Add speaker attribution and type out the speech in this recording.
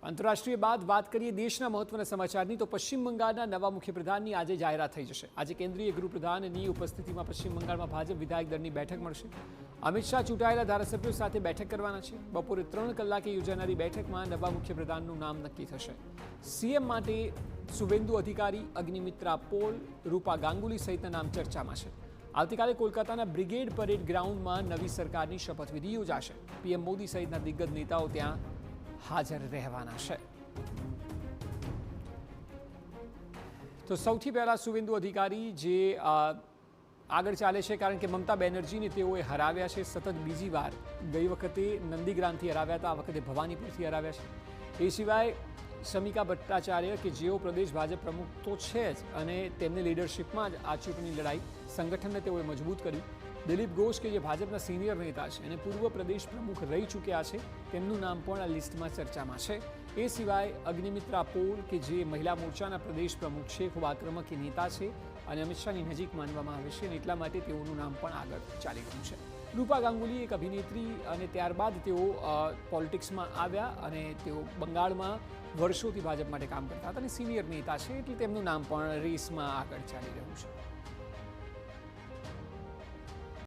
Speaker 1: આંતરરાષ્ટ્રીય બાદ વાત કરીએ દેશના મહત્વના સમાચારની તો પશ્ચિમ બંગાળના નવા મુખ્યપ્રધાનની આજે જાહેરાત થઈ જશે। આજે કેન્દ્રીય ગૃહપ્રધાનની ઉપસ્થિતિમાં પશ્ચિમ બંગાળમાં ભાજપ વિધાયક દળની બેઠક મળશે। અમિત શાહ ચૂંટાયેલા ધારાસભ્યો સાથે બેઠક કરવાના છે। બપોરે 3 કલાકે યોજાનારી બેઠકમાં નવા મુખ્યપ્રધાનનું નામ નક્કી થશે। સીએમ માટે શુવેન્દુ અધિકારી, અગ્નિમિત્રા પોલ, રૂપા ગાંગુલી સહિતના નામ ચર્ચામાં છે। આવતીકાલે કોલકાતાના બ્રિગેડ પરેડ ગ્રાઉન્ડમાં નવી સરકારની શપથવિધિ યોજાશે। પીએમ મોદી સહિતના દિગ્ગજ નેતાઓ ત્યાં હાજર રહેવાના છે। તો સૌથી પહેલા શુવેન્દુ અધિકારી જે આગળ ચાલે છે, કારણ કે મમતા બેનર્જીને તેઓએ હરાવ્યા છે સતત બીજી વાર। ગઈ વખતે નંદીગ્રામથી હરાવ્યા હતા, આ વખતે ભવાનીપુરથી હરાવ્યા છે। એ સિવાય શમિકા ભટ્ટાચાર્ય કે જેઓ પ્રદેશ ભાજપ પ્રમુખ તો છે જ, અને તેમની લીડરશિપમાં જ આ ચૂંટણી લડાઈ સંગઠનને તેઓએ મજબૂત કર્યું। દિલીપ ઘોષ કે જે ભાજપના સિનિયર નેતા છે અને પૂર્વ પ્રદેશ પ્રમુખ રહી ચૂક્યા છે, તેમનું નામ પણ આ લિસ્ટમાં ચર્ચામાં છે। એ સિવાય અગ્નિમિત્રા પોલ કે જે મહિલા મોરચાના પ્રદેશ પ્રમુખ છે, ખૂબ આક્રમક નેતા છે અને અમિત શાહની નજીક માનવામાં આવે છે અને એટલા માટે તેઓનું નામ પણ આગળ ચાલી રહ્યું છે। રૂપા ગાંગુલી એક અભિનેત્રી અને ત્યારબાદ તેઓ પોલિટિક્સમાં આવ્યા અને તેઓ બંગાળમાં વર્ષોથી ભાજપ માટે કામ કરતા હતા અને સિનિયર નેતા છે, એટલે તેમનું નામ પણ રેસમાં આગળ ચાલી રહ્યું છે।